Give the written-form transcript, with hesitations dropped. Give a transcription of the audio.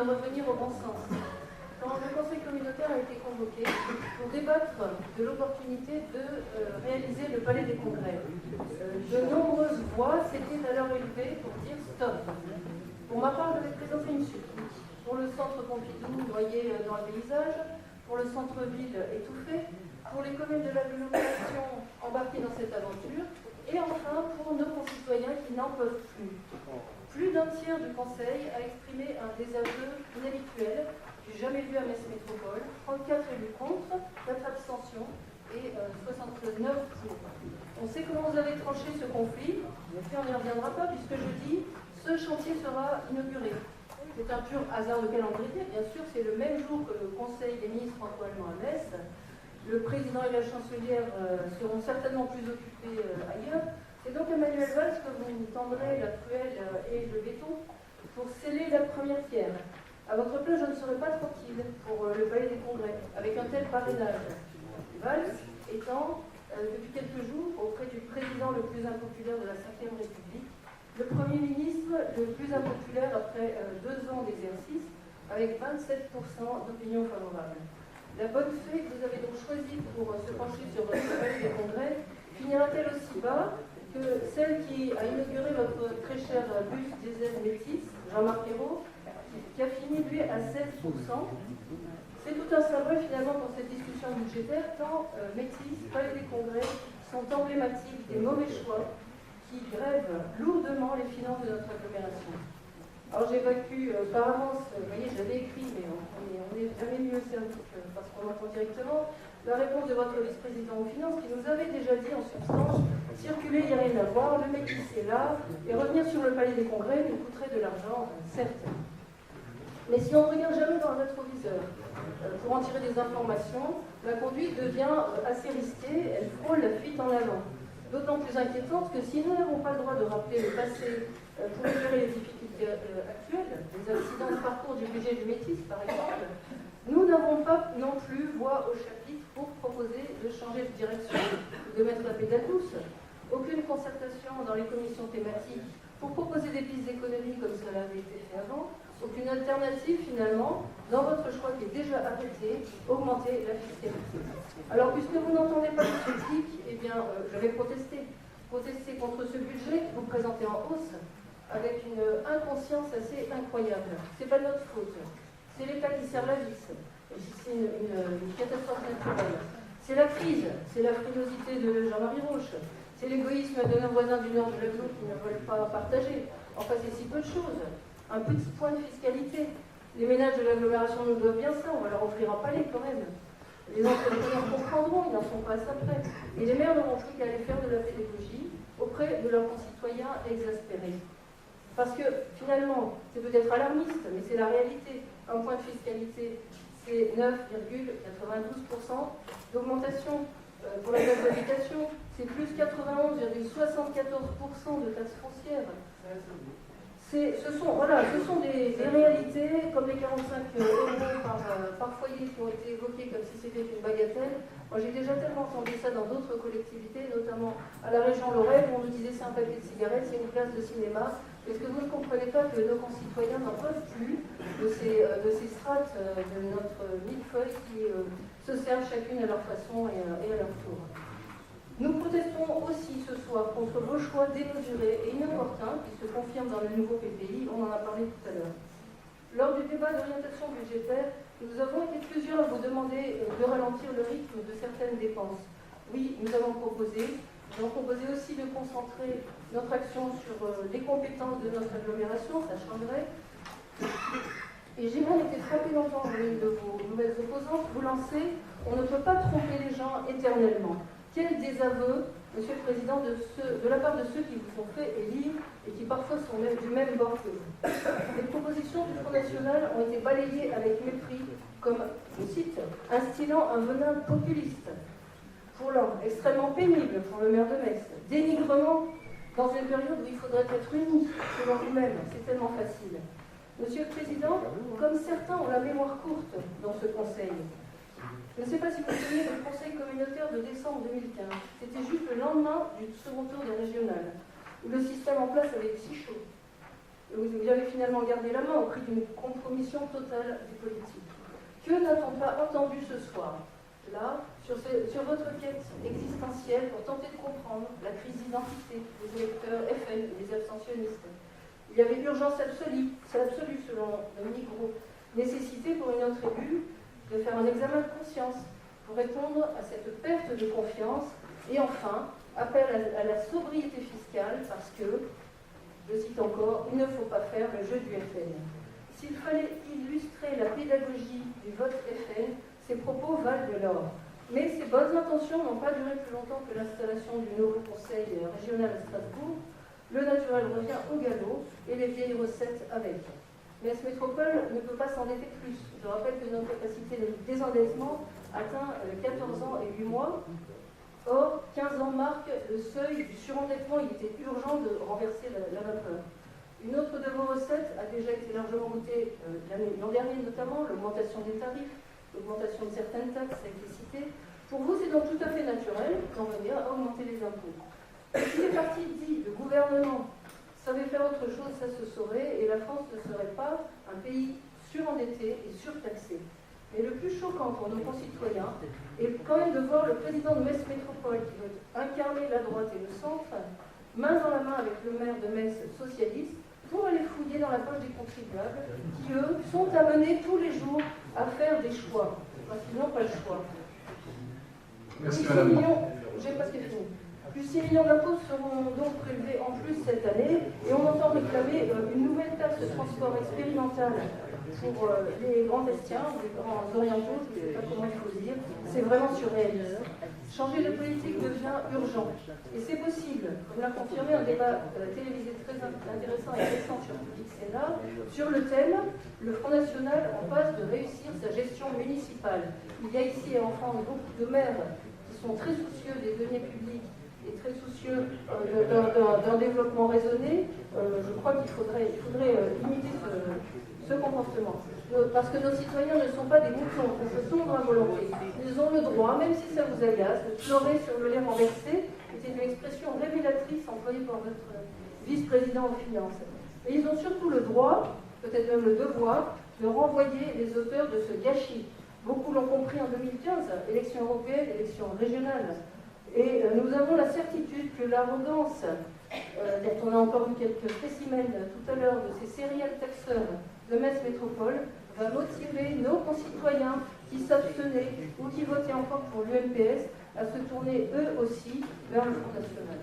de revenir au bon sens. Quand le Conseil communautaire a été convoqué pour débattre de l'opportunité de réaliser le Palais des Congrès, de nombreuses voix s'étaient alors élevées pour dire stop. Pour ma part, je vais présenter une suite. Pour le centre Pompidou, noyé dans le paysage, pour le centre-ville étouffé, pour les communes de l'agglomération embarquées dans cette aventure, et enfin pour nos concitoyens qui n'en peuvent plus. Plus d'un tiers du Conseil a exprimé un désaveu inhabituel, du jamais vu à Metz Métropole, 34 élus contre, 4 abstentions et 69 pour. On sait comment vous avez tranché ce conflit, mais on n'y reviendra pas puisque je dis ce chantier sera inauguré. C'est un pur hasard de calendrier, bien sûr, c'est le même jour que le Conseil des ministres entre allemand à Metz. Le président et la chancelière seront certainement plus occupés ailleurs. C'est donc Emmanuel Valls que vous tendrez la truelle et le béton pour sceller la première pierre. À votre place, je ne serai pas tranquille pour le Palais des Congrès, avec un tel parrainage. Valls étant, depuis quelques jours, auprès du président le plus impopulaire de la Ve République, le Premier ministre le plus impopulaire après 2 ans d'exercice, avec 27% d'opinion favorable. La bonne fée que vous avez donc choisie pour se pencher sur votre Palais des Congrès finira-t-elle aussi bas que celle qui a inauguré votre très cher bus diesel Métis, Jean-Marc Ayrault, qui a fini lui à 16%. C'est tout un symbole finalement pour cette discussion budgétaire, tant Métis, Palais des Congrès sont emblématiques des mauvais choix qui grèvent lourdement les finances de notre agglomération. Alors j'évacue par avance, vous voyez, j'avais écrit, mais on n'est jamais mieux servi parce qu'on entend directement la réponse de votre vice-président aux finances qui nous avait déjà dit en substance, circuler, il n'y a rien à voir, le mec c'est là, et revenir sur le Palais des Congrès nous coûterait de l'argent, certes. Mais si on ne regarde jamais dans le rétroviseur pour en tirer des informations, la conduite devient assez risquée, elle frôle la fuite en avant. D'autant plus inquiétante que si nous n'avons pas le droit de rappeler le passé pour éclairer les difficultés actuelles, les accidents de parcours du budget du Métis par exemple, nous n'avons pas non plus voix au chapitre pour proposer de changer de direction, de mettre la pédale douce. Aucune concertation dans les commissions thématiques pour proposer des pistes d'économie comme cela avait été fait avant. Aucune alternative finalement dans votre choix qui est déjà arrêté, augmenter la fiscalité. Alors puisque vous n'entendez pas de critique, eh bien je vais protester. Protester contre ce budget que vous présentez en hausse avec une inconscience assez incroyable. C'est pas de notre faute. C'est l'État qui serre la vis. C'est une catastrophe naturelle. C'est la crise, c'est la frilosité de Jean-Marie Roche, c'est l'égoïsme de nos voisins du nord de l'Aglo qui ne veulent pas partager. Enfin, c'est si peu de choses. Un petit point de fiscalité. Les ménages de l'agglomération nous doivent bien ça, on va leur offrir un palais quand même. Les entrepreneurs comprendront, ils n'en sont pas après. Et les maires n'auront plus qu'à aller faire de la pédagogie auprès de leurs concitoyens exaspérés. Parce que finalement, c'est peut-être alarmiste, mais c'est la réalité. Un point de fiscalité, c'est 9,92% d'augmentation. Pour la taxe d'habitation, c'est plus 91,74% de taxes foncières. Ce sont des réalités comme les 45 euros par foyer qui ont été évoqués comme si c'était une bagatelle. Moi j'ai déjà tellement entendu ça dans d'autres collectivités, notamment à la région Lorraine, où on nous disait c'est un paquet de cigarettes, c'est une place de cinéma. Est-ce que vous ne comprenez pas que nos concitoyens n'en peuvent plus de ces strates de notre millefeuille qui se servent chacune à leur façon et à leur tour? Nous protestons aussi ce soir contre vos choix démesurés et inopportuns qui se confirment dans le nouveau PPI, on en a parlé tout à l'heure. Lors du débat d'orientation budgétaire, nous avons été plusieurs à vous demander de ralentir le rythme de certaines dépenses. Oui, nous avons proposé aussi de concentrer notre action sur les compétences de notre agglomération, ça changerait. Et j'ai même été frappée d'entendre une de vos nouvelles opposantes vous lancer « On ne peut pas tromper les gens éternellement ». Quel désaveu, Monsieur le Président, de la part de ceux qui vous ont fait élire et qui parfois sont même du même bord que vous. Les propositions du Front National ont été balayées avec mépris comme, je cite, instillant un venin populiste, foulant, extrêmement pénible pour le maire de Metz, dénigrement dans une période où il faudrait être unis selon vous-même, c'est tellement facile. Monsieur le Président, comme certains ont la mémoire courte dans ce Conseil, je ne sais pas si vous vous souvenez du Conseil communautaire de décembre 2015. C'était juste le lendemain du second tour des régionales, où le système en place avait été si chaud. vous avez finalement gardé la main au prix d'une compromission totale des politiques. Que n'a-t-on pas entendu ce soir, là, sur votre quête existentielle pour tenter de comprendre la crise d'identité des électeurs FN et des abstentionnistes? Il y avait urgence absolue selon Dominique Gros, nécessité pour une autre élue de faire un examen de conscience pour répondre à cette perte de confiance, et enfin, appel à la sobriété fiscale parce que, je cite encore, il ne faut pas faire le jeu du FN. S'il fallait illustrer la pédagogie du vote FN, ces propos valent de l'or. Mais ces bonnes intentions n'ont pas duré plus longtemps que l'installation du nouveau conseil régional à Strasbourg. Le naturel revient au galop et les vieilles recettes avec. Metz Métropole ne peut pas s'endetter plus. Je rappelle que notre capacité de désendettement atteint 14 ans et 8 mois. Or, 15 ans marque le seuil du surendettement. Il était urgent de renverser la vapeur. Une autre de vos recettes a déjà été largement votée l'an dernier, notamment l'augmentation des tarifs, l'augmentation de certaines taxes, ça a été cité. Pour vous, c'est donc tout à fait naturel d'en venir à augmenter les impôts. Si les partis dits de gouvernement savaient faire autre chose, ça se saurait, et la France ne serait pas un pays surendetté et surtaxé. Mais le plus choquant pour nos concitoyens est quand même de voir le président de Metz Métropole, qui veut incarner la droite et le centre, main dans la main avec le maire de Metz socialiste, pour aller fouiller dans la poche des contribuables, qui eux sont amenés tous les jours à faire des choix, parce qu'ils n'ont pas le choix. Merci madame. J'ai presque fini. Plus 6 millions d'impôts seront donc prélevés en plus cette année, et on entend réclamer une nouvelle taxe de transport expérimentale pour les grands estiens, les grands orientaux, je ne sais pas comment il faut le dire, c'est vraiment surréaliste. Changer de politique devient urgent, et c'est possible, comme l'a confirmé un débat télévisé très intéressant et récent sur Public Sénat, sur le thème « Le Front National en passe de réussir sa gestion municipale ». Il y a ici en France beaucoup de maires qui sont très soucieux des deniers publics et très soucieux d'un développement raisonné. Je crois qu'il faudrait imiter ce comportement. Parce que nos citoyens ne sont pas des moutons qu'on peut tondre à volonté. Ils ont le droit, même si ça vous agace, de pleurer sur le lait renversé. C'est une expression révélatrice employée par votre vice-président aux finances. Mais ils ont surtout le droit, peut-être même le devoir, de renvoyer les auteurs de ce gâchis. Beaucoup l'ont compris en 2015, élections européennes, élections régionales. Et nous avons la certitude que l'arrogance, dont on a encore vu quelques spécimens tout à l'heure de ces serial taxeurs de Metz Métropole, va motiver nos concitoyens qui s'abstenaient ou qui votaient encore pour l'UMPS à se tourner eux aussi vers le Front National.